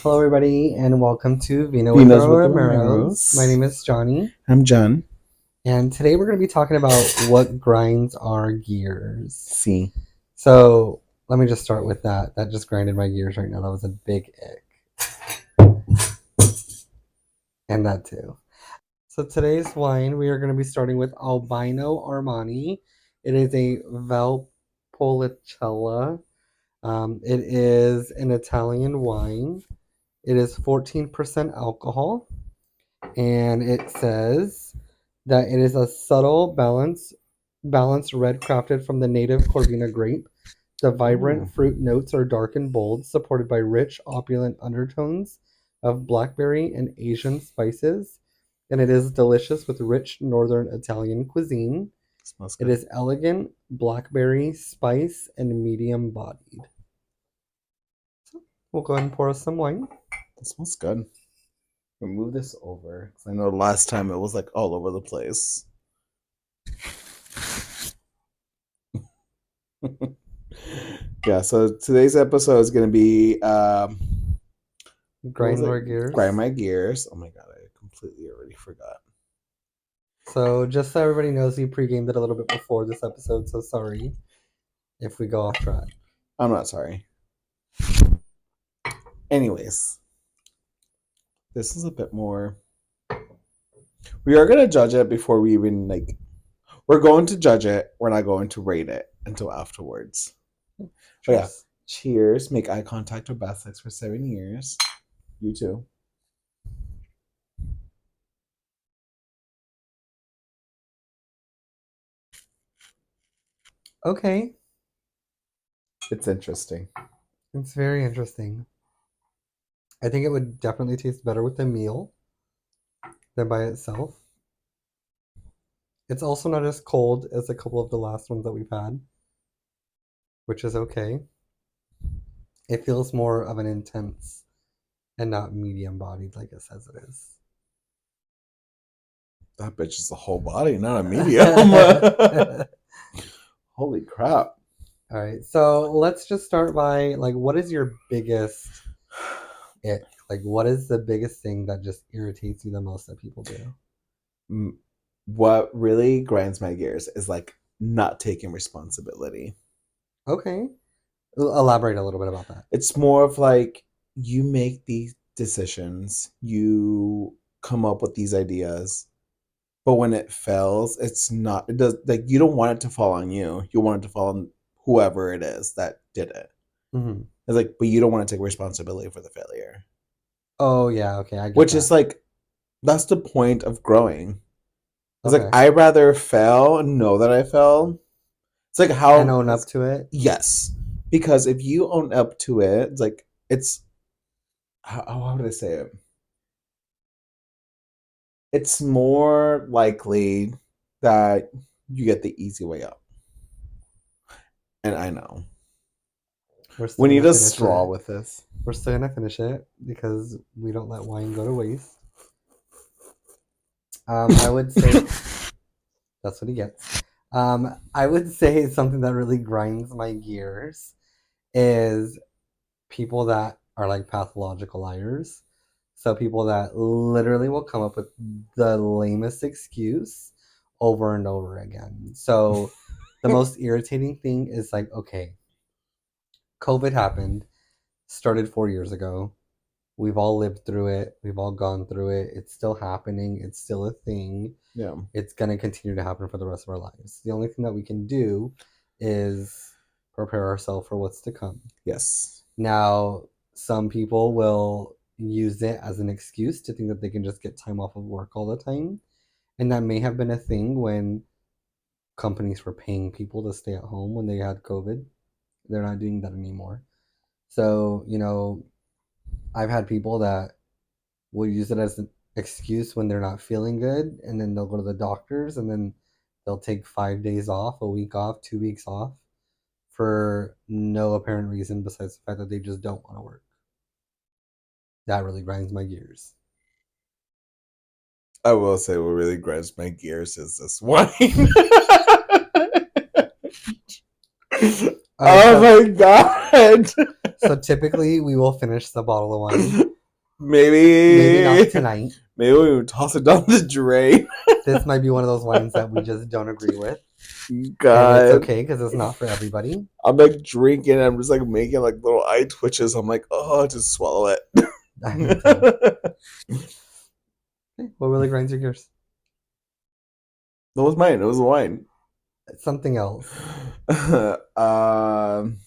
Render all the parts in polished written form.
Hello, everybody, and welcome to Vino with Vinos the with the Romeros. My name is Johnny, I'm John. and today we're going to be talking about what grinds our gears. See. So let me just start with that. That just grinded my gears right now. That was a big ick. And that too. So today's wine, we are going to be starting with Albino Armani. It is a Valpolicella. It is an Italian wine. It is 14% alcohol. And it says that it is a subtle balanced red crafted from the native Corvina grape. The vibrant fruit notes are dark and bold, supported by rich, opulent undertones of blackberry and Asian spices. And it is delicious with rich northern Italian cuisine. Smells good. It is elegant, blackberry, spice, and medium bodied. So we'll go ahead and pour us some wine. It smells good. We'll move this over because I know last time it was like all over the place. Yeah, so today's episode is going to be Grind my gears. Grind my gears. Oh my god, I completely already forgot. So just so everybody knows, we pre-gamed it a little bit before this episode, so sorry if we go off track. I'm not sorry. Anyways, this is a bit more. We are going to judge it before we even we're going to judge it. We're not going to rate it until afterwards. But yeah, cheers. Make eye contact with Best Sex for 7 years. You too. Okay. It's interesting. It's very interesting. I think it would definitely taste better with a meal than by itself. It's also not as cold as a couple of the last ones that we've had, which is okay. It feels more of an intense and not medium bodied like it says it is. That bitch is a whole body, not a medium. Holy crap. All right, so let's just start by what is your biggest ick? What is the biggest thing that just irritates you the most that people do? What really grinds my gears is not taking responsibility. Okay. Elaborate a little bit about that. It's more of you make these decisions, you come up with these ideas, but when it fails, it does you don't want it to fall on you. You want it to fall on whoever it is that did it. Mm-hmm. It's but you don't want to take responsibility for the failure. Oh yeah, okay, I get Which that. is that's the point of growing. It's I'd rather fail and know that I fell. It's how and own up to it. Yes, because if you own up to it, it's how would I say it? It's more likely that you get the easy way up. And I know. We need a straw with this. We're still going to finish it because we don't let wine go to waste. I would say that's what he gets. I would say something that really grinds my gears is people that are pathological liars. So people that literally will come up with the lamest excuse over and over again. So the most irritating thing is okay, COVID happened, started 4 years ago. We've all lived through it. We've all gone through it. It's still happening. It's still a thing. Yeah. It's going to continue to happen for the rest of our lives. The only thing that we can do is prepare ourselves for what's to come. Yes. Now, some people will use it as an excuse to think that they can just get time off of work all the time. And that may have been a thing when companies were paying people to stay at home when they had COVID. They're not doing that anymore. So, I've had people that will use it as an excuse when they're not feeling good, and then they'll go to the doctors, and then they'll take 5 days off, a week off, 2 weeks off for no apparent reason besides the fact that they just don't want to work. That really grinds my gears. I will say what really grinds my gears is this wine. Oh my god. So typically we will finish the bottle of wine Maybe not Maybe, tonight. maybe we would toss it down the drain. This might be one of those wines that we just don't agree with. And it's God. okay because it's not for everybody. I'm like drinking. I'm just like making like little eye twitches. I'm like, oh, just swallow it. I need to. Okay, what really grinds your gears? That was mine. It was wine. Something else. um,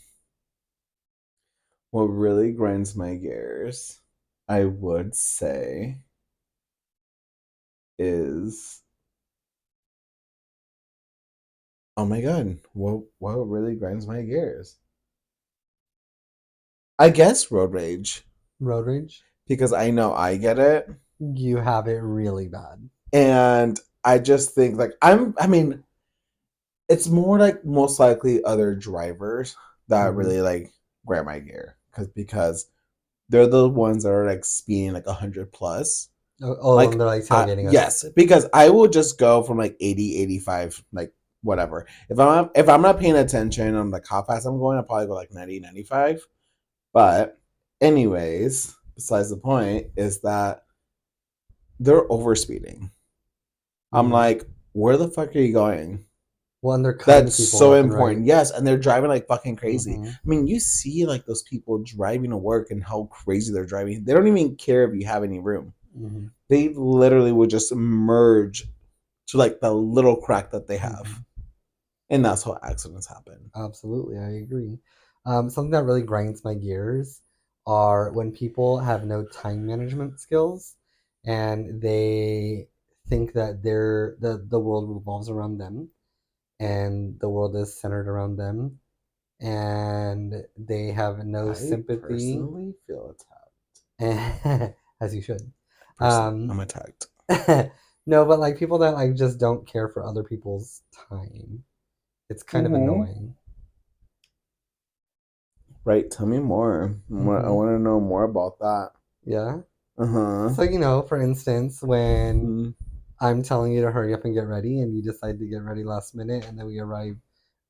what really grinds my gears, I would say, is oh my god, what really grinds my gears? I guess road rage Road rage? because I know I get it, You have it really bad. and I just think like I mean, it's more like most likely other drivers that Mm-hmm. really like grind my gear because they're the ones that are like speeding like 100 plus. Oh, and Like they're like tailgating us. yes, because I will just go from like 80, 85, like whatever. If I'm not paying attention on like how fast I'm going, I'll probably go like 90, 95. But anyways, besides the point is that they're overspeeding. I'm Mm-hmm. like, where the fuck are you going? Well, and they're cutting That's people so left and right. important. Yes, and they're driving like fucking crazy. Mm-hmm. I mean, you see like those people driving to work and how crazy they're driving. They don't even care if you have any room. Mm-hmm. They literally would just merge to like the little crack that they have. Mm-hmm. And that's how accidents happen. Absolutely, I agree. Something that really grinds my gears are when people have no time management skills and they think that the world revolves around them and the world is centered around them and they have no I sympathy personally feel attacked. as you should. Personally, Um, I'm attacked. no, but like people that like just don't care for other people's time. It's kind of Mm-hmm. annoying. Right, tell me more. I Hmm. want to know more about that. Yeah. Uh-huh. So, for instance, when Mm. I'm telling you to hurry up and get ready and you decide to get ready last minute and then we arrive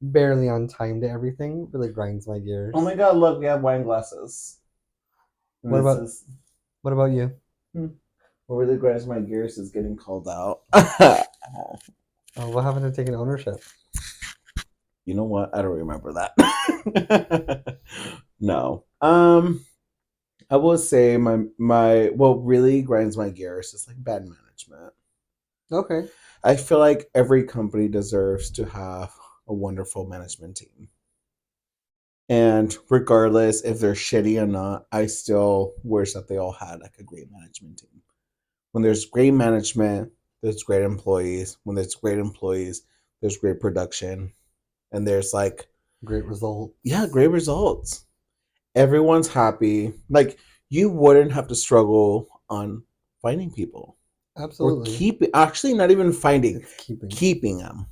barely on time to everything, really grinds my Oh gears. my god, look, we have wine glasses. And What this about is what about you? what really grinds my gears is getting called out. What happened to taking ownership? You know what? I don't remember that. No. I will say my what really grinds my gears is like bad management. Okay. I feel like every company deserves to have a wonderful management team. And regardless if they're shitty or not, I still wish that they all had like a great management team. When there's great management, there's great employees. When there's great employees, there's great production. And there's like, Great yeah, results. great results. Everyone's happy. Like you wouldn't have to struggle on finding people or Absolutely. keep actually not even finding, It's keeping. keeping them.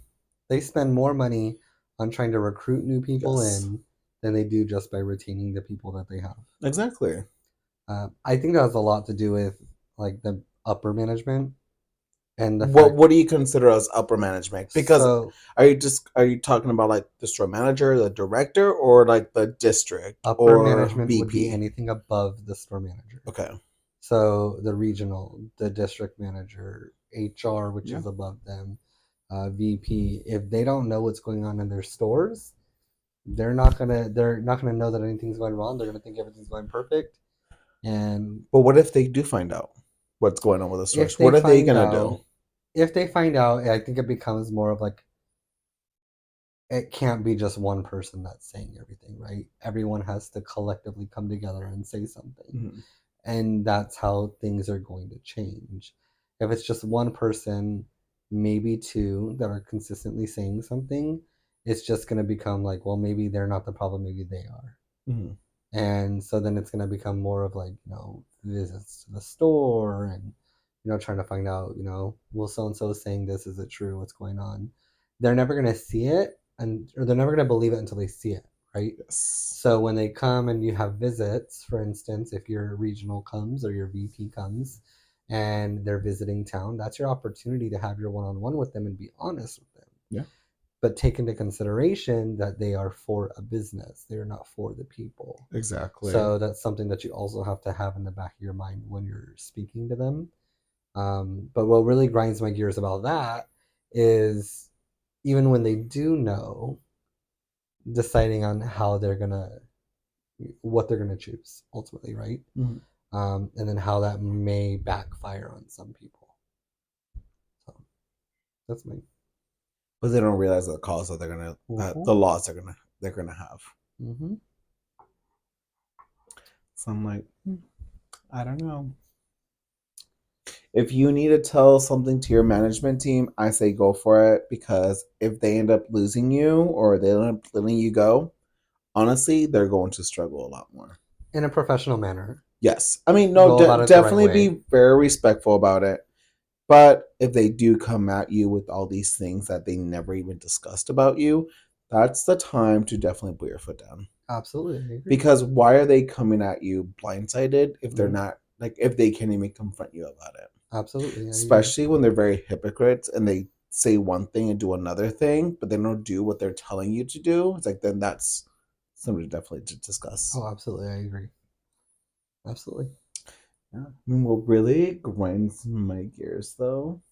They spend more money on trying to recruit new people Yes, in than they do just by retaining the people that they have. exactly. I think that has a lot to do with like the upper management and the fact. What do you consider as upper management? Because So are you talking about like the store manager, the director, or like the district upper or management would be VP? anything above the store manager. Okay. So the regional, the district manager, HR, which Yeah. is above them, VP. If they don't know what's going on in their stores, they're not gonna know that anything's going wrong. They're gonna think everything's going perfect. And But what if they do find out what's going on with the if stores? they What are they find gonna do? out, if they find out, I think it becomes more of like it can't be just one person that's saying everything, right? Everyone has to collectively come together and say something. Mhm. And that's how things are going to change. If it's just one person, maybe two that are consistently saying something, it's just going to become like, well, maybe they're not the problem, maybe they are. Mhm. And so then it's going to become more of like, visits to the store and, trying to find out, well, so and so is saying this, is it true? What's going on? They're never going to see it or they're never going to believe it until they see it, right? Yes. So when they come and you have visits, for instance, if your regional comes or your VP comes and they're visiting town, that's your opportunity to have your one-on-one with them and be honest with them. Yeah. but take into consideration that they are for a business. They're not for the people. Exactly. So that's something that you also have to have in the back of your mind when you're speaking to them. But what really grinds my gears about that is even when they do know, deciding on how they're gonna, what they're gonna choose ultimately, right? Mhm. And then how that may backfire on some people. So that's my. But they don't realize the cost that they're gonna, that Mm-hmm. the loss they're gonna have. Mm-hmm. So I'm like, I don't know. If you need to tell something to your management team, I say go for it, because if they end up losing you or they end up letting you go, honestly, they're going to struggle a lot more. In a professional manner. Yes. I mean, no, Go about it the right definitely way. be very respectful about it. But if they do come at you with all these things that they never even discussed about you, that's the time to definitely put your foot down. Absolutely, I agree. Because why are they coming at you blindsided if they're Mm-hmm. not, like, if they can't even confront you about it? Absolutely, I agree. Especially when they're very hypocrites and they say one thing and do another thing, but they don't do what they're telling you to do. It's like, then that's something definitely to discuss. Oh, absolutely, I agree. Absolutely. Yeah. I mean, what really grinds my gears though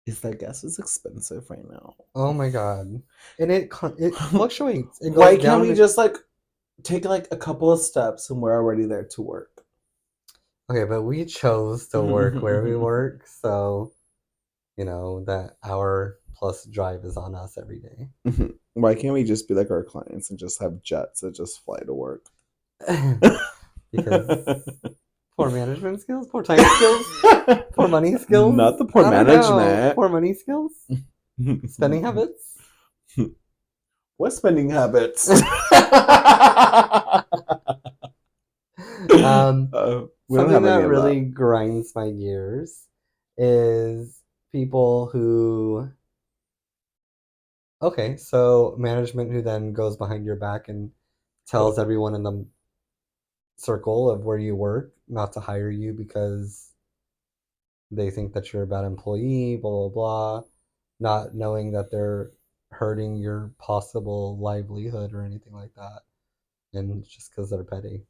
is that gas is expensive right now. Oh my god. And it fluctuates. It goes Why can't down we to. just like take like a couple of steps and we're already there to work? Okay, but we chose to work where we work, so that hour plus drive is on us every day. Why can't we just be like our clients and just have jets that just fly to work? Because poor management skills, poor time skills, poor money Not skills. the poor I don't know. management. Poor money skills, spending habits. What spending habits? um, We don't Something have any that of that. really grinds my gears is people who. Okay, so management who then goes behind your back and tells everyone in the circle of where you work not to hire you because they think that you're a bad employee, blah, blah, blah, not knowing that they're hurting your possible livelihood or anything like that. And just because they're petty.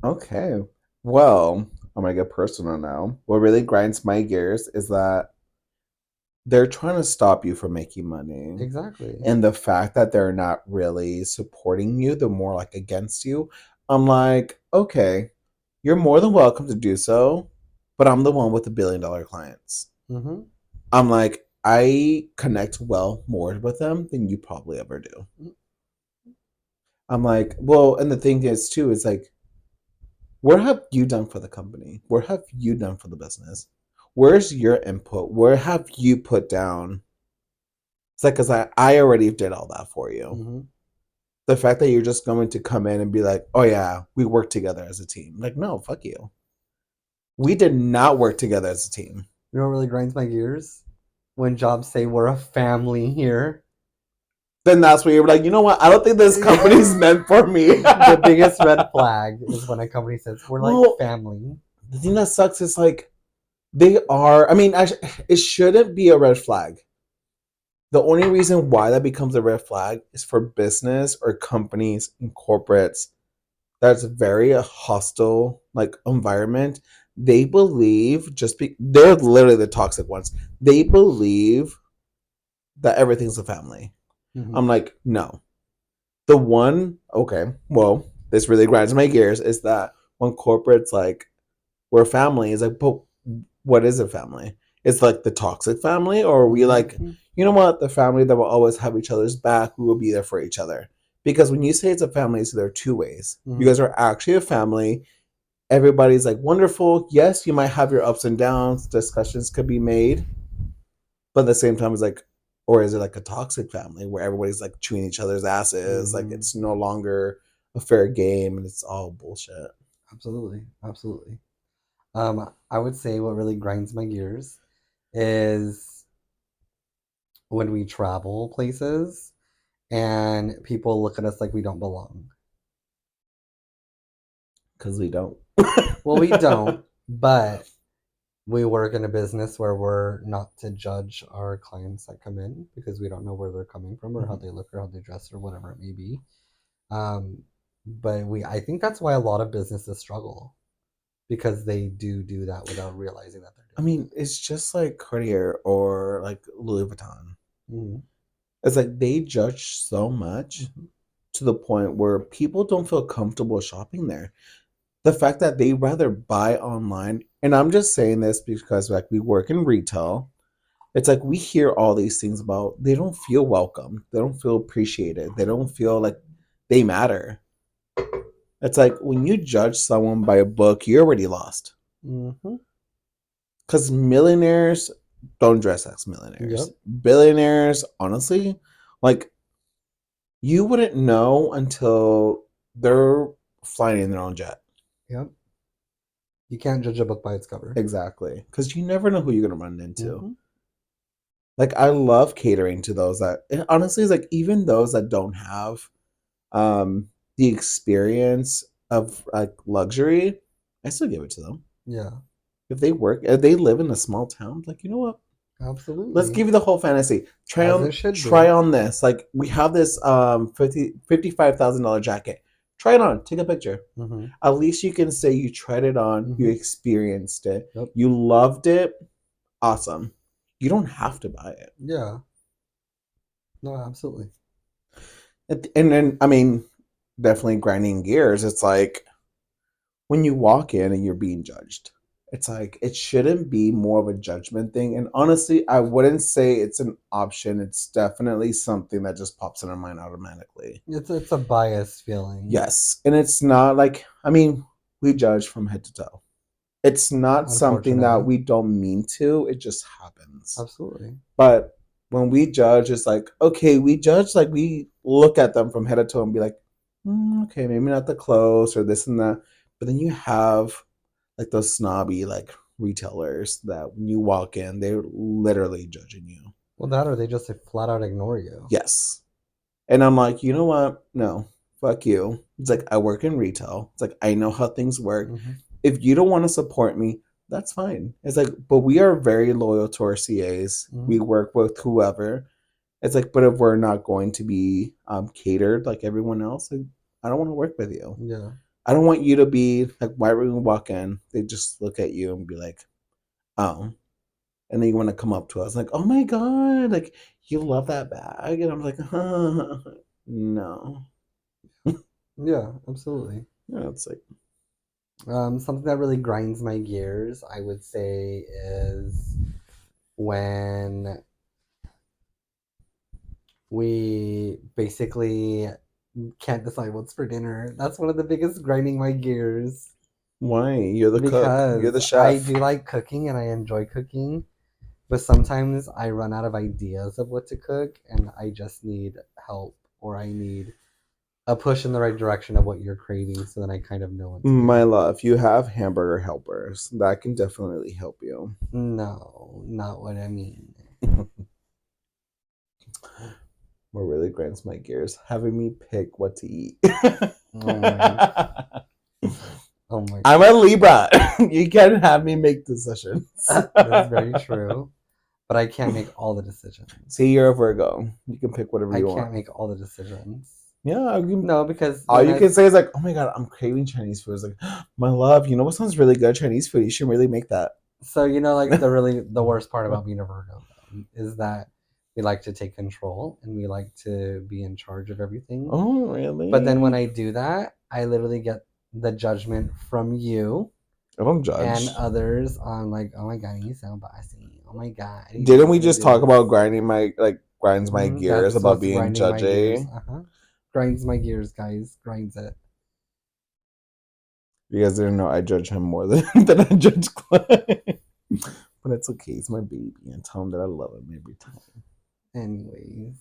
Okay. Well, I'm gonna get personal now. What really grinds my gears is that they're trying to stop you from making money. Exactly. And the fact that they're not really supporting you, they're more like against you. I'm like, okay, you're more than welcome to do so, but I'm the one with $1 billion clients. Mm-hmm. I'm like, I connect well more with them than you probably ever do. I'm like, well, and the thing is too, is like, what have you done for the company? What have you done for the business? Where's your input? Where have you put down? It's like, because I already did all that for you. Mm-hmm. The fact that you're just going to come in and be like, oh yeah, we work together as a team. Like, no, fuck you. We did not work together as a team. You know what really grinds my gears? When jobs say we're a family here. Then that's where you're like, you know what? I don't think this company's meant for me. The biggest red flag is when a company says we're like Well, family. the thing that sucks is like, they are, I mean, it shouldn't be a red flag. The only reason why that becomes a red flag is for business or companies and corporates that's very a hostile like environment. They believe they're literally the toxic ones. They believe that everything's a family. Mm-hmm. I'm like, no. The one, okay, well, this really grinds my gears is that when corporates like we're family, is like, but what is a family? It's like the toxic family, or are we like, Mm-hmm. you know what, the family that will always have each other's back, we will be there for each other. Because when you say it's a family, so there are two ways. You Mm-hmm. guys are actually a family. Everybody's like wonderful. Yes, you might have your ups and downs. Discussions could be made, but at the same time, it's like, or is it like a toxic family where everybody's like chewing each other's asses? Like Mm-hmm. it's no longer a fair game and it's all bullshit. Absolutely. Absolutely. I would say what really grinds my gears is when we travel places and people look at us like we don't belong. Because we don't. Well, we don't, but we work in a business where we're not to judge our clients that come in because we don't know where they're coming from or how Mhm. they look or how they dress or whatever it may be. Um, but I think that's why a lot of businesses struggle because they do that without realizing that I they're doing mean, it's just like Cartier or like Louis Vuitton. it. It's like they judge so much Mm-hmm. to the point where people don't feel comfortable shopping there. The fact that they rather buy online, and I'm just saying this because like we work in retail, it's like we hear all these things about they don't feel welcome, they don't feel appreciated, they don't feel like they matter. It's like when you judge someone by a book, you're already lost. Mm-hmm. Because millionaires don't dress as Yep. millionaires. Billionaires, honestly, like you wouldn't know until they're flying in their own jet. Yep. You can't judge a book by its cover. Exactly. Because you never know who you're going to run into. Mm-hmm. Like, I love catering to those that, and honestly, it's like even those that don't have um, the experience of like luxury, I still give it to them. Yeah. If they live in a small town, like, you know what? Let's Absolutely. give you the whole fantasy. As it should Try be. on this. Like we have this 55,000 jacket. Try it on. Take a picture. Mm-hmm. At least you can say you tried it on, you Mm-hmm. experienced it, Yep. you loved it. Awesome. You don't have to buy it. Yeah. No, absolutely. And then I mean, definitely grinding gears. It's like when you walk in and you're being judged. It's like it shouldn't be more of a judgment thing. And honestly, I wouldn't say it's an option. It's definitely something that just pops in our mind automatically. It's a biased feeling. Yes. And it's not like I mean, we judge from head to toe. It's not something that Unfortunately. we don't mean to, it just happens. Absolutely. But when we judge, it's like, okay, we judge like we look at them from head to toe and be like, okay, maybe not the clothes or this and that. But then you have like those snobby like retailers that when you walk in, they're literally judging you. Well, that or they just flat out ignore you. Yes. And I'm like, you know what? No, fuck you. It's like I work in retail. It's like I know how things work. Mm-hmm. If you don't want to support me, that's fine. It's like, but we are very loyal to our CAs. Mm-hmm. We work with whoever. It's like, but if we're not going to be catered like everyone else, like, I don't want to work with you. Yeah. I don't want you to be like, why would we walk in? They just look at you and be like, oh. And then you want to come up to us like, oh my God, like, you love that bag. And I'm like, no. Yeah, absolutely. Yeah, it's like, Something that really grinds my gears, I would say, is when we basically can't decide what's for dinner. That's one of the biggest grinding my gears why? You're the cook, you're the because I chef. do like cooking and I enjoy cooking, but sometimes I run out of ideas of what to cook and I just need help or I need a push in the right direction of what you're craving so then I kind of know what to My do. love, you have hamburger helpers. That can definitely help you. No, not what I mean. What really grinds my gears, having me pick what to eat. Oh my, oh my I'm a Libra. You can't have me make decisions. That's very true. But I can't make all the decisions. See, you're a Virgo. You can pick whatever I you want. can't make all the decisions. Yeah, No, because all then you can say is like, "Oh my God, I'm craving Chinese food." It's like, my love, you know what sounds really good? Chinese food. You should really make that. so like the worst part about being a Virgo though, is that we like to take control and we like to be in charge of everything. Oh, But then when really? I do that, I literally get the judgment from you I don't and judge. others on like, oh my god, you so bossy. Oh my god, you Didn't we just do just talk about this. grinding my like grinds my gears That's about what's being grinding my gears. judgy? Grinds my gears, guys. Grinds it. You guys didn't know I judge him more than, than I judge Clay. But it's okay. He's my baby, and tell him that I love him every time. Anyways,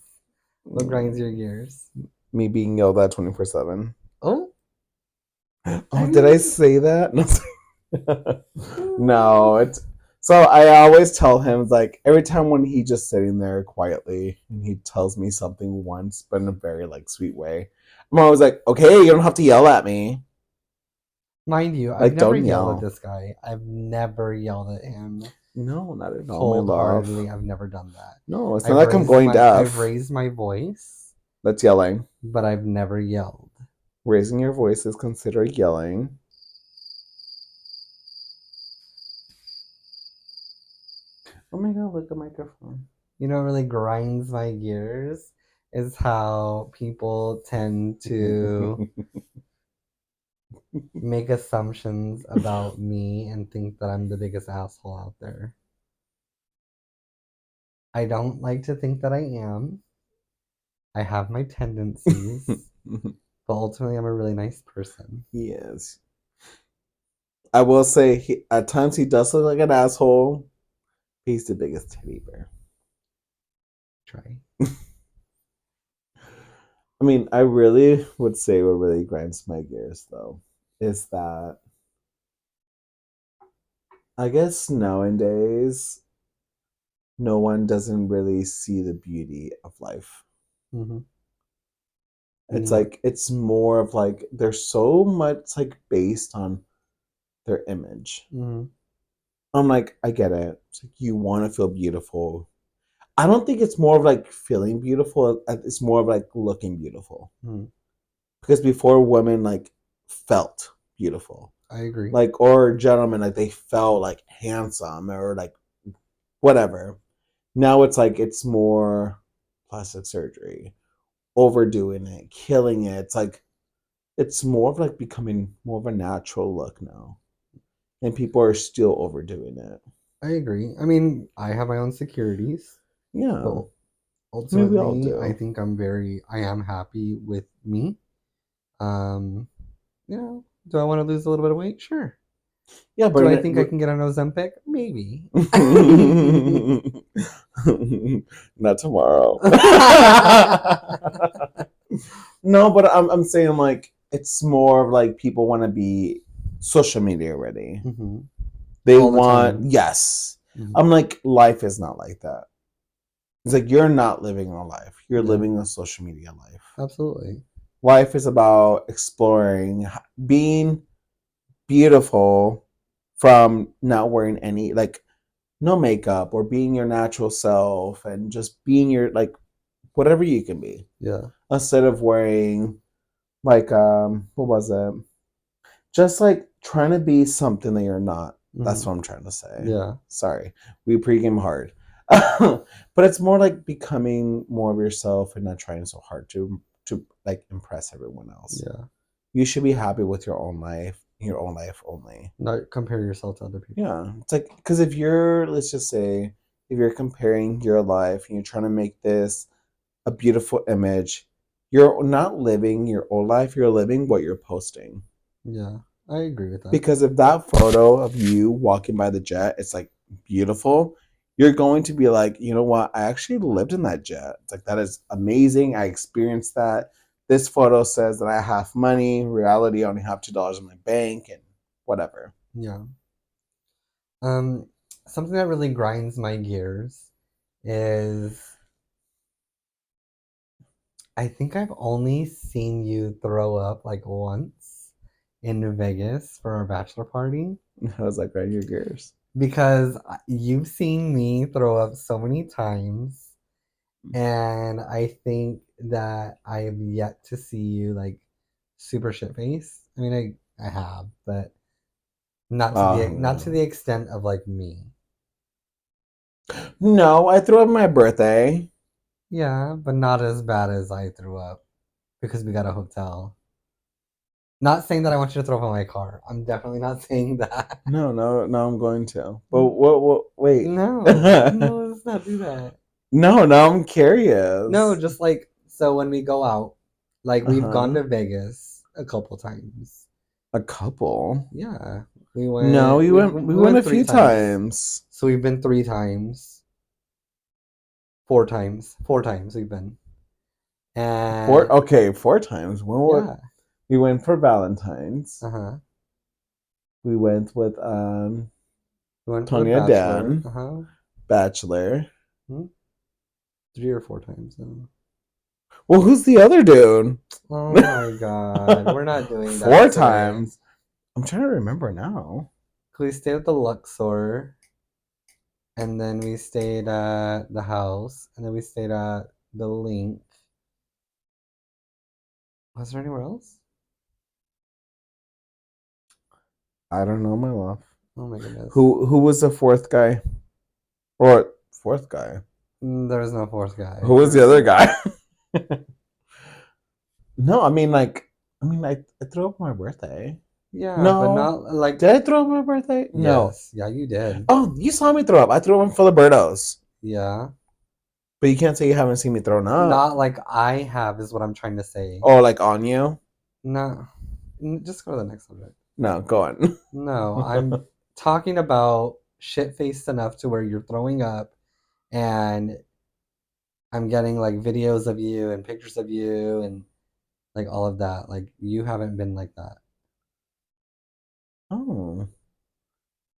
what grinds your gears? Me being yelled at 24/7. Oh, I Oh, did I mean, say that? No, no. It's so I always tell him like every time when he just sitting there quietly and he tells me something once, but in a very like sweet way. I'm always like, okay, you don't have to yell at me. Mind you, I've Like, never don't yelled at yell. this guy. I've never yelled at him No, not at all, my cold love. heartedly. I've never done that. No, it's not like I'm going I've deaf. raised my voice, That's yelling. but I've never yelled. Raising your voice is considered yelling. Oh my god, look at the microphone. You know what really grinds my gears is how people tend to make assumptions about me and think that I'm the biggest asshole out there. I don't like to think that I am. I have my tendencies, but ultimately I'm a really nice person. He is. I will say, at times he does look like an asshole. He's the biggest teddy bear. Try. I mean, I really would say what really grinds my gears, though, is that I guess nowadays no one doesn't really see the beauty of life. Mm-hmm. It's What? like it's more of like there's so much like based on their image. Mm-hmm. I'm like, I get it. It's like you want to feel beautiful. I don't think it's more of like feeling beautiful. It's more of like looking beautiful. Mm-hmm. Because before women like felt beautiful, I agree. like or gentlemen like they felt like handsome or like whatever. Now it's like it's more plastic surgery, overdoing it, killing it. It's like it's more of like becoming more of a natural look now, and people are still overdoing it. I agree. I mean, I have my own securities, Yeah, but I mean we all ultimately, I do. think I am happy with me. Um, do I want to lose a little bit of weight? Sure. Yeah, Do I think I but can get on Ozempic? Maybe. not tomorrow. No, but I'm saying like it's more of like people want to be social media ready. Mm-hmm. They All the want time. yes. Mm-hmm. I'm like life is not like that. It's like you're not living a life. You're Yeah, living a social media life. absolutely. Life is about exploring, being beautiful from not wearing any like no makeup or being your natural self and just being your like whatever you can be Yeah. instead of wearing like what was it, just like trying to be something that you're not. That's Mm-hmm. what I'm trying to say. Yeah. Sorry, we pregame hard. But it's more like becoming more of yourself and not trying so hard to like impress everyone else. Yeah. You should be happy with your own life only. Not compare yourself to other people. Yeah, it's like because if you're, let's just say, if you're comparing your life and you're trying to make this a beautiful image, you're not living your own life. You're living what you're posting. Yeah. I agree with that. Because if that photo of you walking by the jet is like beautiful, you're going to be like, you know what? I actually lived in that jet. It's like that is amazing. I experienced that. This photo says that I have money. In reality, I only have $2 in my bank and whatever. Yeah. Um, Something that really grinds my gears is I think I've only seen you throw up like once in Vegas for our bachelor party How does that grind your gears? because you've seen me throw up so many times, and I think that I have yet to see you like super shit face. I mean, I have, but not to Um, the extent of like me. no, I threw up my birthday. Yeah, but not as bad as I threw up because we got a hotel. Not saying that I want you to throw up in my car. I'm definitely not saying that. No, no, no, I'm going to. But what wait. No, no, let's not do that. No, now I'm No, curious. just like so when we go out, like we've gone Uh-huh. to Vegas a couple times. A couple. Yeah, No, we we went a went three few times. times. So we've been three times, four times we've been, Four and okay, four times. yeah, We went for Valentine's. uh-huh. We went with We went for the Tonya Bachelor, Dan, uh-huh. Bachelor. Hmm? 3 or 4 times now. Well, who's the other dude? Oh my God, we're not doing that Four today. times. I'm trying to remember now. We stayed at the Luxor, and then we stayed at the house, and then we stayed at the Link. Was there anywhere else? I don't know, my love. Oh my goodness. Who was the fourth guy? Or fourth guy? There was no fourth guy. Who was the other guy? No, I threw up on my birthday. Yeah, but No. not like. Did I throw up on my birthday? No. Yes, yeah, you did. Oh, you saw me throw up. I threw up on Filiberto's. Yeah. But you can't say you haven't seen me thrown up. Not like I have, is what I'm trying to say. Oh, like on you? No. Just go to the next subject. No, go on. No, I'm talking about shit faced enough to where you're throwing up, and I'm getting like videos of you and pictures of you and like all of that. Like you haven't been like that. Oh,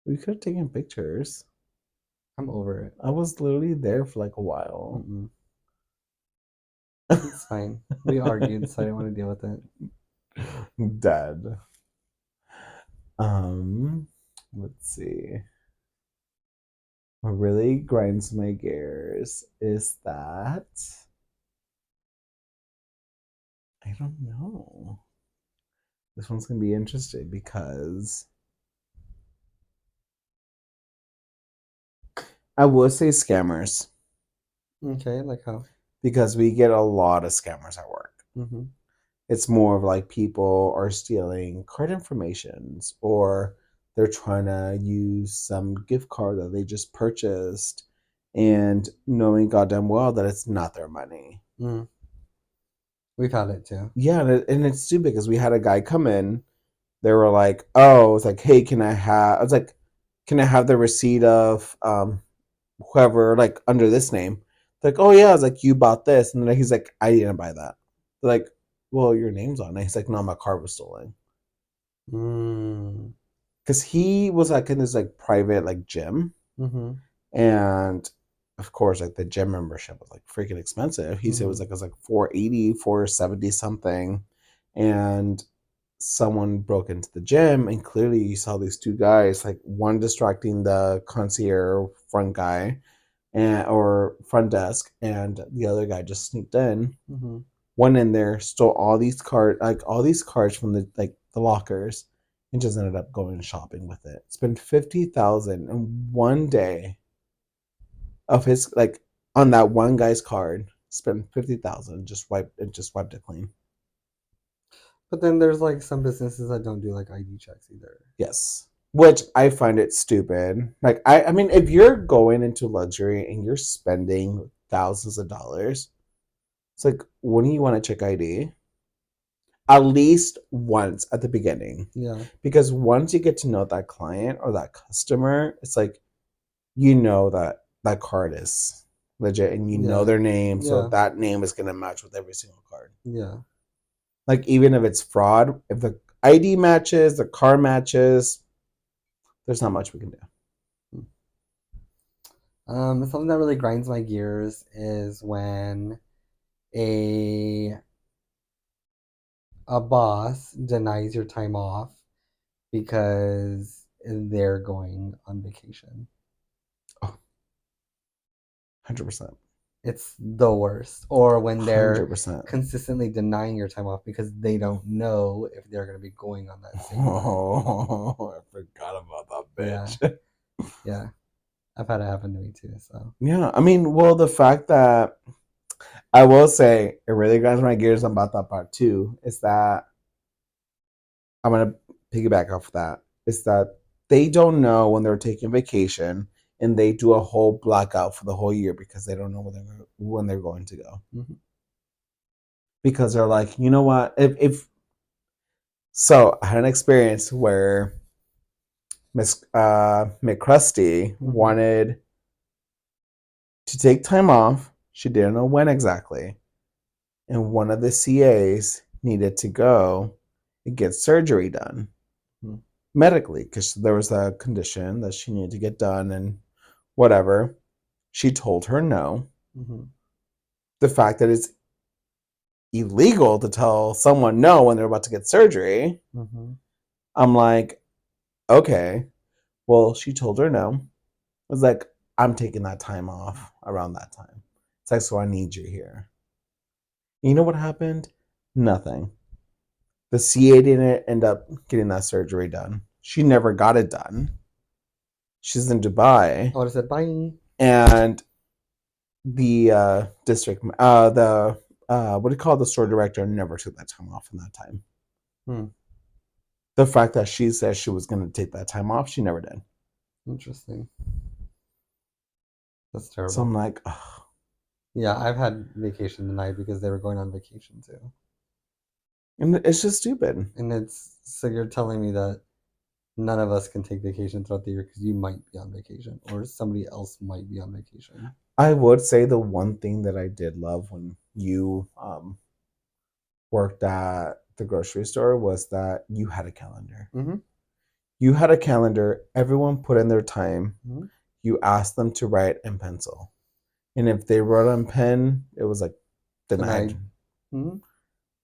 we could have taken pictures. I'm over it. I was literally there for like a while. Mm-mm. It's fine. We argued, so I didn't want to deal with it. Dead. Let's see. What really grinds my gears is that I don't know. This one's gonna be interesting because I would say scammers Okay, like how? because we get a lot of scammers at work. Mm-hmm. It's more of like people are stealing card informations or they're trying to use some gift card that they just purchased and knowing goddamn well that it's not their money. Mm. We've had it too. Yeah, and it's stupid because we had a guy come in. They were like, "Oh, it's like, hey, can I have?" I was like, "Can I have the receipt of whoever like under this name?" They're like, "Oh yeah," I was like, "You bought this," and then he's like, "I didn't buy that." They're like, "Well, your name's on it." He's like, "No, my card was stolen." Mm. Because he was like in this like private like gym, Mm-hmm. and of course like the gym membership was like freaking expensive. He said it was like 480, 470 something, and someone broke into the gym and clearly you saw these two guys, like one distracting the concierge front guy and or front desk, and the other guy just sneaked in, Mm-hmm. went in there, stole all these cards from the lockers, and just ended up going shopping with it. Spent 50,000 in one day of his like on that one guy's card. Spent 50,000, just wiped it clean. But then there's like some businesses that don't do like ID checks either. Yes. Which I find it stupid. Like I mean, if you're going into luxury and you're spending thousands of dollars, it's like, wouldn't you want to check ID? At least once at the beginning. Yeah. Because once you get to know that client or that customer, it's like you know that that card is legit and you know Yeah. their name, so Yeah. that name is gonna match with every single card. Yeah. Like even if it's fraud, if the ID matches, the card matches, there's not much we can do. Something that really grinds my gears is when a a boss denies your time off because they're going on vacation. Oh, 100%. It's the worst. Or when they're 100%. consistently denying your time off because they don't know if they're going to be going on that same night. Oh, I forgot about that bitch. Yeah. Yeah. I've had it happen to me too. So Yeah, I mean, well, the fact that I will say it really grinds my gears about that part too is that I'm gonna piggyback off of that. Is that they don't know when they're taking vacation and they do a whole blackout for the whole year because they don't know when they're going to go. mm-hmm. Because they're like, you know what? If so, I had an experience where Miss McCrusty Mm-hmm. wanted to take time off. She didn't know when exactly, and one of the CAs needed to go and get surgery done Mm-hmm. medically because there was a condition that she needed to get done and whatever. She told her no. Mm-hmm. The fact that it's illegal to tell someone no when they're about to get surgery, Mm-hmm. I'm like, okay. Well, she told her no. I was like, I'm taking that time off around that time. It's like, so I need you here. You know what happened? Nothing. The CA didn't end up getting that surgery done. She never got it done. She's in Dubai. I would have said bye. And the district, the what do you call it? The store director never took that time off in that time. Hmm. The fact that she said she was going to take that time off, she never did. Interesting. That's So I'm terrible. like, ugh. Yeah, I've had vacation denied because they were going on vacation too. And it's just stupid. And it's so you're telling me that none of us can take vacation throughout the year because you might be on vacation or somebody else might be on vacation. I would say the one thing that I did love when you worked at the grocery store was that you had a calendar. Mm-hmm. You had a calendar. Everyone put in their time. Mm-hmm. You asked them to write in pencil. And if they wrote on pen, it was like denied. Denied. Mm-hmm.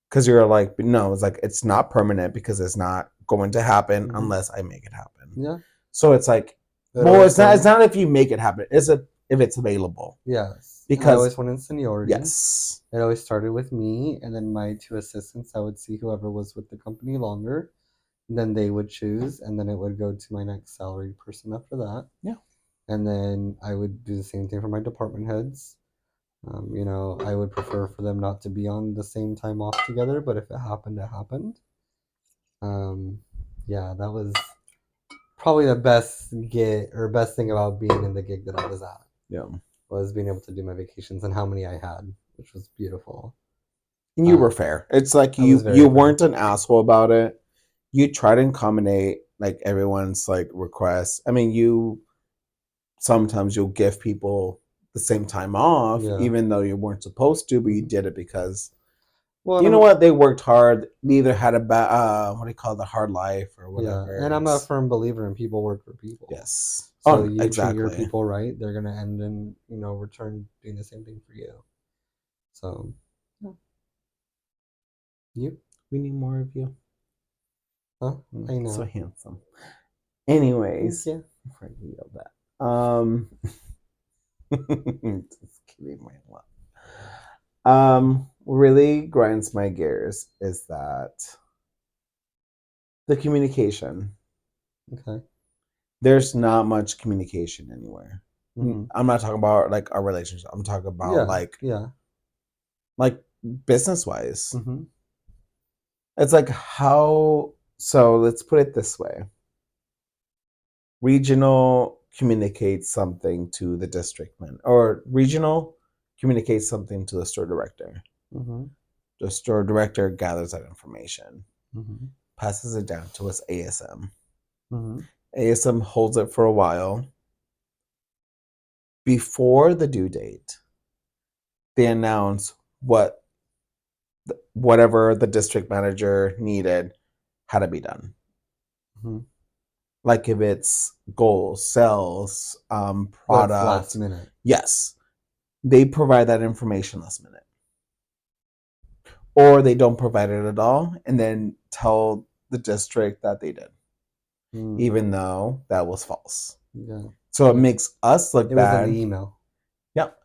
Because you're like, no, it's like, it's not permanent because it's not going to happen Mm-hmm. unless I make it happen. Yeah. So it's like, It well, always it's not. went, It's not if you make it happen. It's a, if it's available. yes. And I Because always went in seniority. yes, It always started with me, and then my two assistants. I would see whoever was with the company longer, and then they would choose, and then it would go to my next salaried person after that. yeah, And then I would do the same thing for my department heads. I would prefer for them not to be on the same time off together, but if it happened, it happened. Um, yeah, that was probably the best thing about being in the gig that I was at yeah. was being able to do my vacations and how many I had, which was beautiful. And you were fair. It's like I was you very you fair. weren't an asshole about it. You tried to accommodate like everyone's like requests. I mean, you sometimes you'll give people the same time off, Yeah. even though you weren't supposed to, but you Mhm. did it because Well, you know what? They worked hard. They either had a bad, what do you call it, the hard life or yeah, whatever. and I'm a firm believer in people work for people. Yes. So Oh, you treat your exactly. people right, they're gonna end in return doing the same thing for you. So yeah. You, We need more of you. huh? I So know. handsome. Thank Anyways, you. before I yell that, just kidding, my love. Really grinds my gears is that the communication. Okay. There's not much communication anywhere. Mm-hmm. I'm not talking about like our relationship. I'm talking about Yeah. Yeah. like business wise. Mm-hmm. It's like how, so let's put it this way. Regional communicates something to the district man, or regional communicates something to the store director. Mm-hmm. The store director gathers that information, Mm-hmm. passes it down to us ASM. Mm-hmm. ASM holds it for a while. Before the due date, they announce whatever the district manager needed had to be done. Mm-hmm. Like if it's goals, sales, But it's last product, minute. yes, they provide that information last minute, or they don't provide it at all, and then tell the district that they did, even though that was false. Yeah. So it makes us look It was in the bad. email. Yep,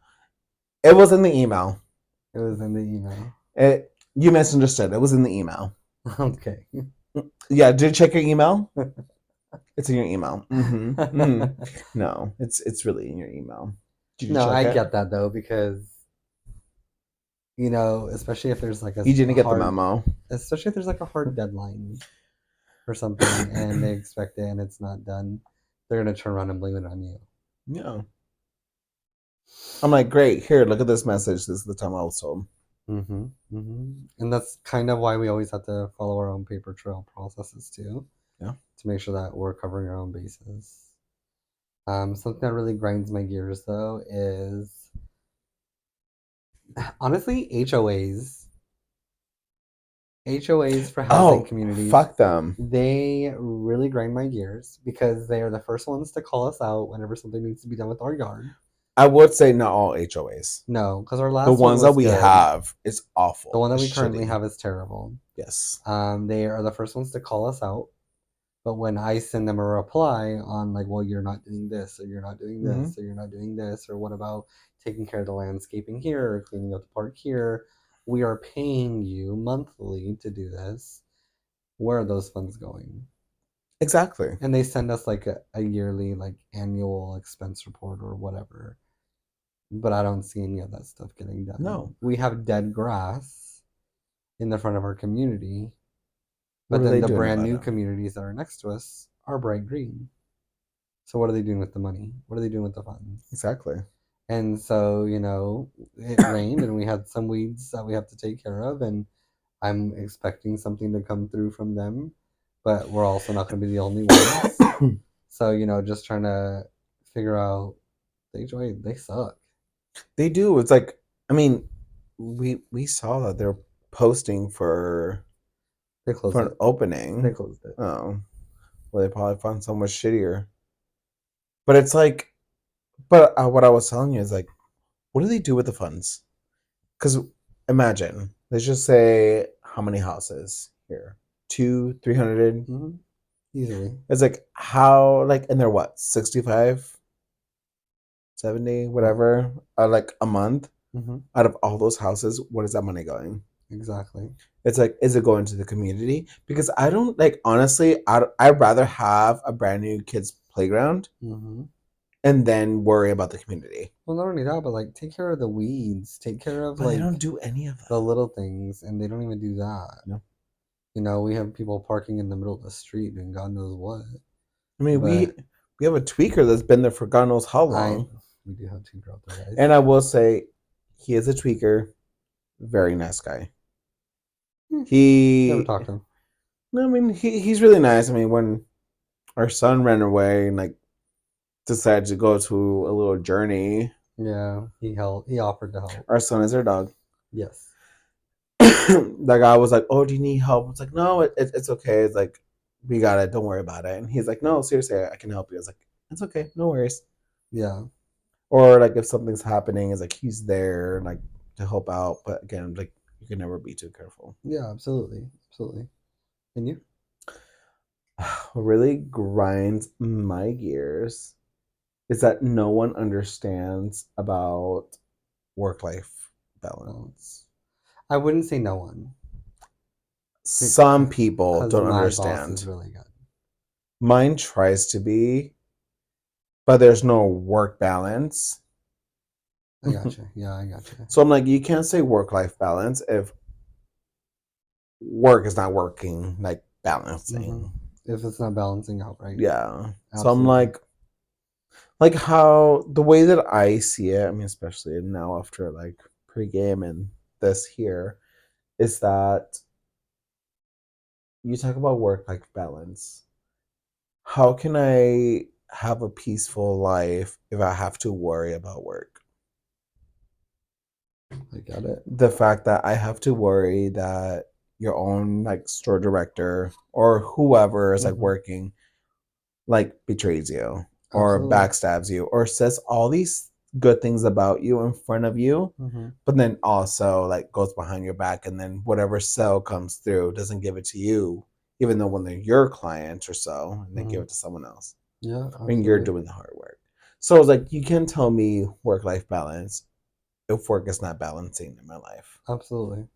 it was in the email. It was in the email. You misunderstood. It was in the email. Okay. Yeah, did you check your email? It's in your email. Mm-hmm. Mm-hmm. No, it's really in your email. Did you No, check I it? get that though because especially if there's like You didn't a get the hard, memo. especially if there's like a hard deadline for something and they expect it and it's not done, they're gonna turn around and blame it on you. Yeah. I'm like, great. Here, look at this message. This is the time I was told. Mm-hmm. Mm-hmm. And that's kind of why we always have to follow our own paper trail processes too, Yeah. to make sure that we're covering our own bases. Something that really grinds my gears though is honestly HOAs for housing Oh, communities. fuck them. They really grind my gears because they are the first ones to call us out whenever something needs to be done with our yard. I would say not all HOAs. No, because our The last one ones that was we good. have is awful. The one that It's we currently shitty. have is terrible. Yes. They are the first ones to call us out. But when I send them a reply on like, well, you're not doing this, or you're not doing Mm-hmm. this, or you're not doing this, or what about taking care of the landscaping here, or cleaning up the park here? We are paying you monthly to do this. Where are those funds going? Exactly. And they send us like a yearly, like annual expense report or whatever. But I don't see any of that stuff getting done. No. We have dead grass in the front of our community, What but are then they the doing brand about new it? communities that are next to us are bright green. So what are they doing with the money? What are they doing with the funds? Exactly. And so, it rained and we had some weeds that we have to take care of, and I'm expecting something to come through from them, but we're also not going to be the only ones. So, just trying to figure out they suck. They do. It's like, I mean, we saw that they're posting They for closed an it. They opening. closed it. Oh, well, they probably found someone shittier. But it's like, but what I was telling you is like, what do they do with the funds? Because imagine, let's just say, how many houses here? Two, 300. Mm-hmm. Easily. It's like how like, and they're what, 65, 70, Right. whatever, like a month. Mm-hmm. Out of all those houses, what is that money going? Exactly. It's like, is it going to the community? Because I don't like, honestly, I'd rather have a brand new kids playground Mm-hmm. and then worry about the community. Well, not only that, but like take care of the weeds, take care of But they don't like do any of the that. little things, and they don't even do that. No. We have people parking in the middle of the street and God knows what. I mean, But we have a tweaker that's been there for God knows how I long. we do have two girl there, guys. And I will say, he is a tweaker, very nice guy. Never He, talked to him. no, I mean, he's really nice. I mean, when our son ran away and like decided to go to a little journey, Yeah, he offered to help. our son is our dog. Yes. That guy was like, "Oh, do you need help?" It's like, "No, it's okay." It's like, "We got it. Don't worry about it." And he's like, "No, seriously, I can help you." I was like, "It's okay. No worries." Yeah. Or like if something's happening, it's like he's there like to help out. But again, like you can never be too careful. Yeah, absolutely. Absolutely. And you? What really grinds my gears is that no one understands about work life Well, balance. I wouldn't say no one. Some people Because don't my boss is understand. really good. Mine tries to be, but there's no work balance. I gotcha. Yeah, I gotcha. So I'm like, you can't say work life balance if work is not working, like Mm-hmm. balancing. If it's not balancing out, right? Yeah. So I'm Absolutely. like how the way that I see it, I mean, especially now after like pregame and this here, is that you talk about work life balance. How can I have a peaceful life if I have to worry about work? I got it. The fact that I have to worry that your own like store director or whoever is like Mm-hmm. working like betrays you or Absolutely. backstabs you or says all these good things about you in front of you, Mm-hmm. but then also like goes behind your back and then whatever sale comes through doesn't give it to you, even though when they're your client or so, and they give Mm-hmm. it to someone else Yeah, when you're absolutely. doing the hard work. So it's like you can tell me work life balance if work is not balancing in my life. Absolutely.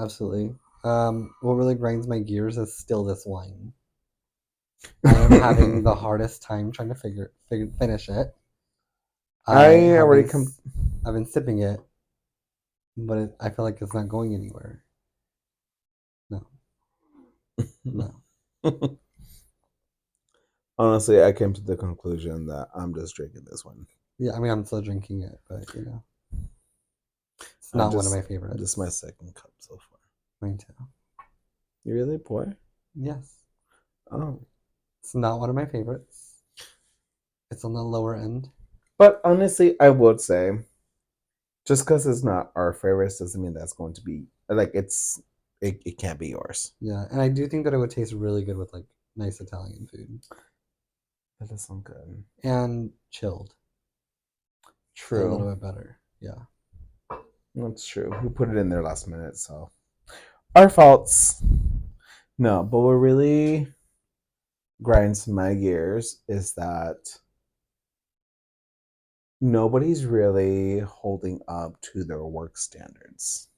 Absolutely. What really grinds my gears is still this wine. I am having the hardest time trying to finish it. I I have already been come. I've been sipping it, but I feel like it's not going anywhere. No, no. Honestly, I came to the conclusion that I'm just drinking this one. Yeah, I mean I'm still drinking it, but it's I not one of just my this is my favorites. second cup so far. Mine too. You really pour? Yes, Oh, it's not one of my favorites. It's on the lower end. but honestly, I would say just because it's not our favorites doesn't mean that's going to be like it can't be yours. Yeah, and I do think that it would taste really good with like nice Italian food That does sound good. and chilled a True, little bit better. Yeah. that's true. We put it in there last minute, so our faults. No, but we're really grinds my gears is that nobody's really holding up to their work standards.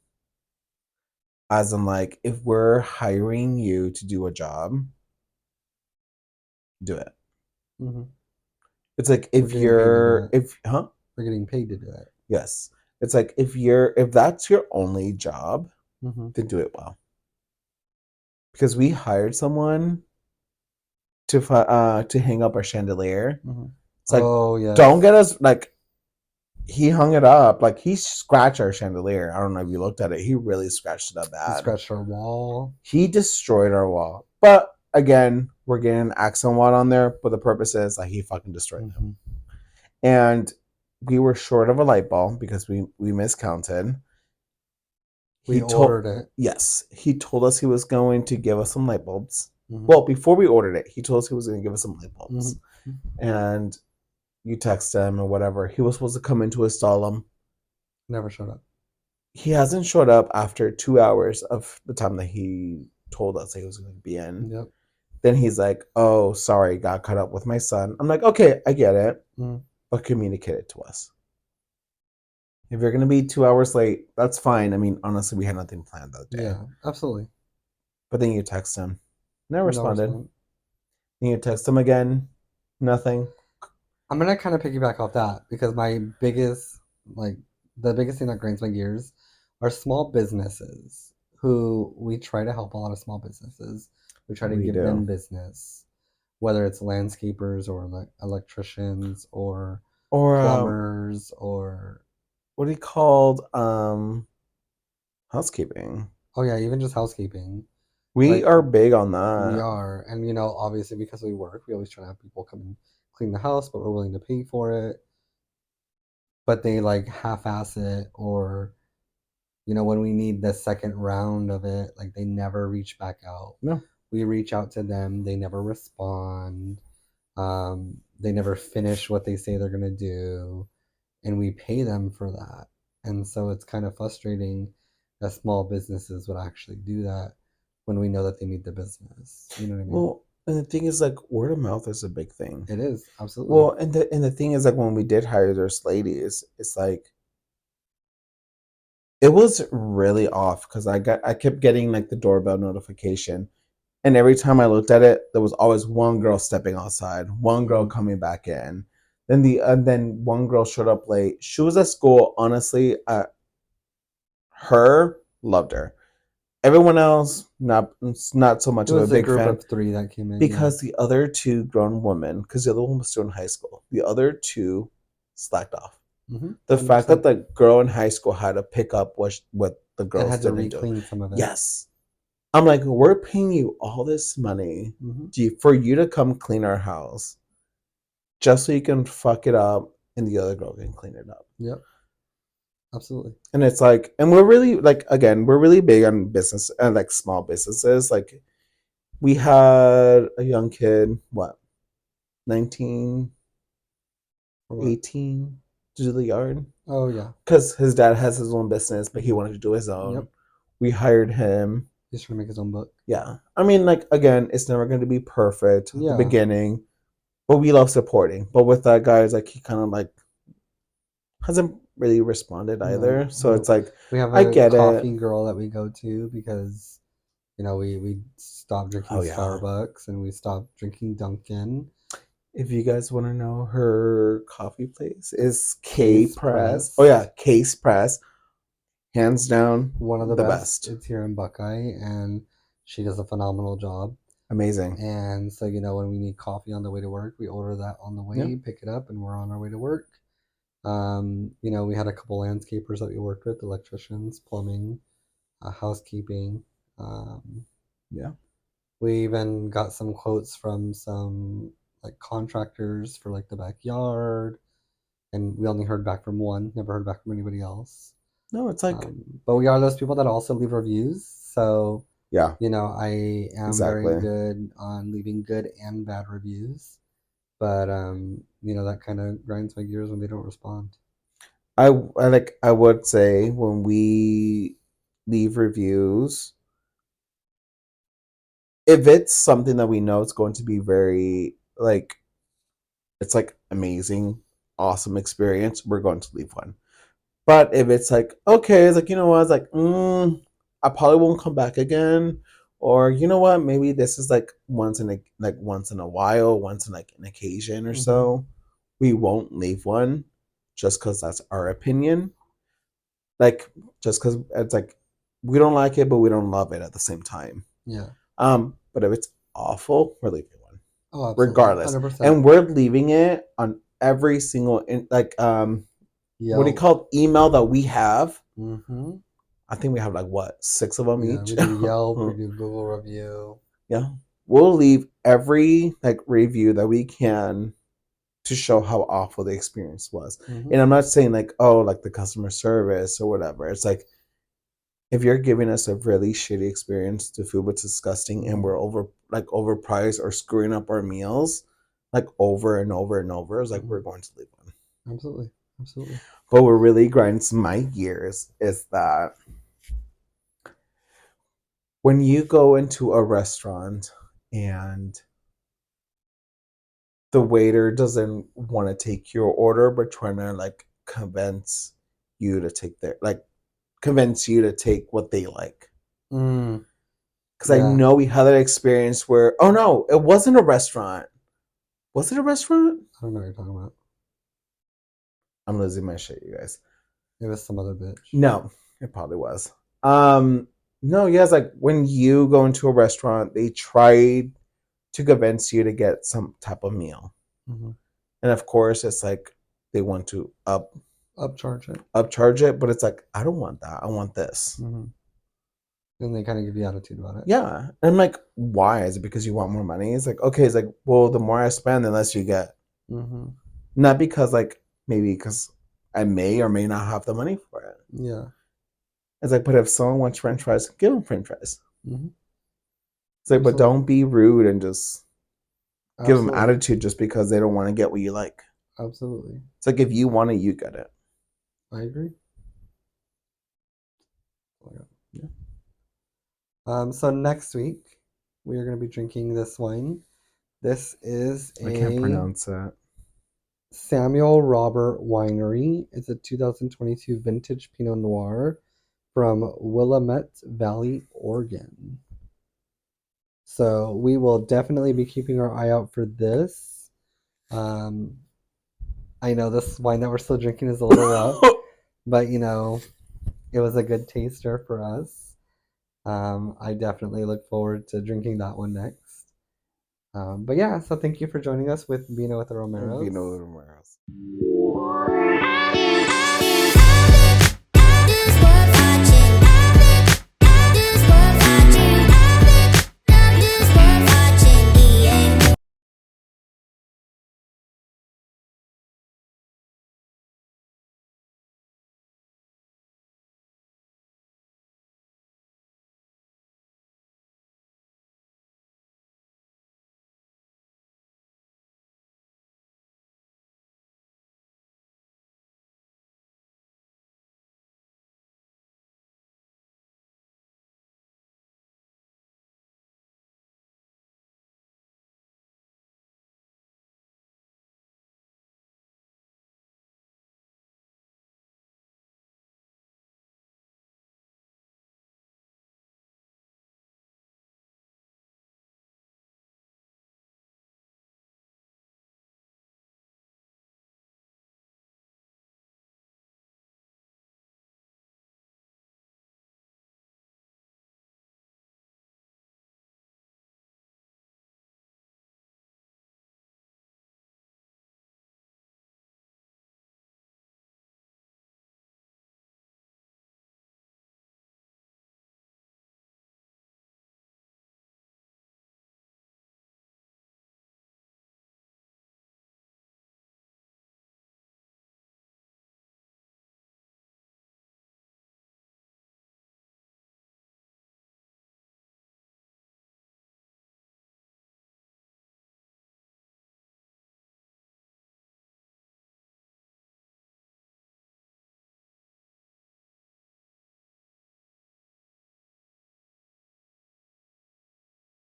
As in, like, if we're hiring you to do a job, do it. Hmm. It's like We're getting paid to do it. if, huh? We're getting paid to do it. Yes. It's like if that's your only job, Hmm. then do it well. Because we hired someone to hang up our chandelier. Hmm. It's like, Oh don't yes, get us like he hung it up. Like he scratched our chandelier. I don't know if you looked at it. He really scratched it up he bad. scratched our wall. He destroyed our wall. But again, we're getting an accent wall on there, but the purpose is like he fucking destroyed them. Hmm. And we were short of a light bulb because we miscounted. We He told ordered it. Yes, he told us he was going to give us some light bulbs. Hmm. Well, before we ordered it, he told us he was going to give us some light Hmm. bulbs. And you text him or whatever. He was supposed to come in to install them. Never showed up. He hasn't showed up after 2 hours of the time that he told us he was going to be in. Yep. Then he's like, "Oh, sorry, got caught up with my son." I'm like, "Okay, I get it, Mm. but communicate it to us. If you're going to be 2 hours late, that's fine. I mean, honestly, we had nothing planned that day." Yeah, absolutely. But then you text him, never No responded. response. Then you text him again, nothing. I'm gonna kind of piggyback off that because my biggest, like, the biggest thing that grinds my gears are small businesses who we try to help a lot of small businesses. We try to We give do. them business, whether it's landscapers or like electricians or Or plumbers or what he called housekeeping. oh yeah, even just housekeeping. We Like are big on we that. are, and obviously because we work, we always try to have people come and clean the house, but we're willing to pay for it. But they like half-ass it, or when we need the second round of it, like they never reach back out. No. We reach out to them, they never respond. They never finish what they say they're gonna do, and we pay them for that. And so it's kind of frustrating that small businesses would actually do that when we know that they need the business. You know what I mean? Well, and the thing is, like, word of mouth is a big thing. It is absolutely. Well, and the thing is, like, when we did hire those ladies, it's like it was really off because I kept getting like the doorbell notification, and every time I looked at it, there was always one girl stepping outside, one girl Hmm. coming back in. Then one girl showed up late. She was at school. Honestly, her loved her. Everyone else, not so much It of a was a big group fan of three that came in. Yeah. because the other two grown women, because the other one was still in high school, the other two slacked off. Mm-hmm. The fact that 100%. the girl in high school had to pick up what the And girls had to didn't do. re-clean some of it. Yes. I'm like, we're paying you all this money Mm-hmm. for you to come clean our house just so you can fuck it up and the other girl can clean it up. Yep. Absolutely. And it's like, and we're really like, again, we're really big on business and like small businesses. Like we had a young kid, what, 19, For what? 18, to do the yard Oh yeah. because his dad has his own business, but he Mm-hmm. wanted to do his own. Yep. We hired him. He's trying to make his own book. Yeah. I mean, like, again, it's never going to be perfect at the Yeah. beginning, but we love supporting. But with that guy, it's like he kind of like hasn't really responded No. either. So it's No. like, We have I a get it. coffee girl that we go to because we stopped drinking Oh, yeah. Starbucks and we stopped drinking Dunkin'. If you guys want to know, her coffee place is K Case Press. Oh, yeah. Press, Case Press. Hands down, one of the the best. best. It's here in Buckeye, and she does a phenomenal job. Amazing. And so, when we need coffee on the way to work, we order that on the Yeah. way, pick it up, and we're on our way to work. We had a couple landscapers that we worked with, electricians, plumbing, housekeeping. Um, Yeah. we even got some quotes from some like contractors for like the backyard, and we only heard back from one, never heard back from anybody else. No, it's like, But we are those people that also leave reviews. So, yeah, I am very exactly. good on leaving good and bad reviews. But, that kind of grinds my gears when they don't respond. I would say when we leave reviews, if it's something that we know it's going to be very like it's like amazing, awesome experience, we're going to leave one. But if it's like, okay, it's like, you know what, it's like, I probably won't come back again. Or you know what, maybe this is like once in a while, once in like an occasion or Mm-hmm. so. We won't leave one just because that's our opinion. Like just because it's like we don't like it, but we don't love it at the same time. Yeah. But if it's awful, we're leaving one Oh, absolutely. regardless, 100%. and we're leaving it on every single what do you Yelp. call it? Email that we have. Mm-hmm. I think we have like what 6 of them Yeah, each. we do Yelp, we do Google review. Yeah, we'll leave every like review that we can to show how awful the experience was. Mm-hmm. And I'm not saying like, oh, like the customer service or whatever. It's like if you're giving us a really shitty experience, the food was disgusting, and Mm-hmm. we're overpriced or screwing up our meals like over and over and over, it's like Mm-hmm. we're going to leave one. Absolutely. Absolutely. But what really grinds my gears is that when you go into a restaurant and the waiter doesn't want to take your order but trying to like you to take their like convince you to take what they like. Mm, Because I yeah. know we had that experience where, oh no, it wasn't a restaurant. Was it a restaurant? I don't know what you're talking about. I'm losing my shit, you guys. It was some other bitch. No, it probably was. No, yeah, it's like when you go into a restaurant, they try to convince you to get some type of meal. Mm-hmm. And of course, it's like they want to Upcharge it. upcharge it, but it's like I don't want that. I want this. Mm-hmm. And they kind of give you attitude about it. Yeah, and I'm like, why? Is it because you want more money? It's like okay, it's like well, the more I spend, the less you get. Mm-hmm. Not because like maybe because I may or may not have the money for it. Yeah. It's like, but if someone wants French fries, give them French fries. Mm-hmm. It's like, but Absolutely. don't be rude and just give them Absolutely. attitude just because they don't want to get what you like. Absolutely. It's like if you want it, you get it. I agree. Yeah. So next week we are going to be drinking this wine. This is I can't a pronounce it. Samuel Robert Winery. It's a 2022 vintage Pinot Noir from Willamette Valley, Oregon. So we will definitely be keeping our eye out for this. Um, I know this wine that we're still drinking is a little rough, but it was a good taster for us. I definitely look forward to drinking that one next. But yeah, so thank you for joining us with Vino with the Romeros. Vino Romeros.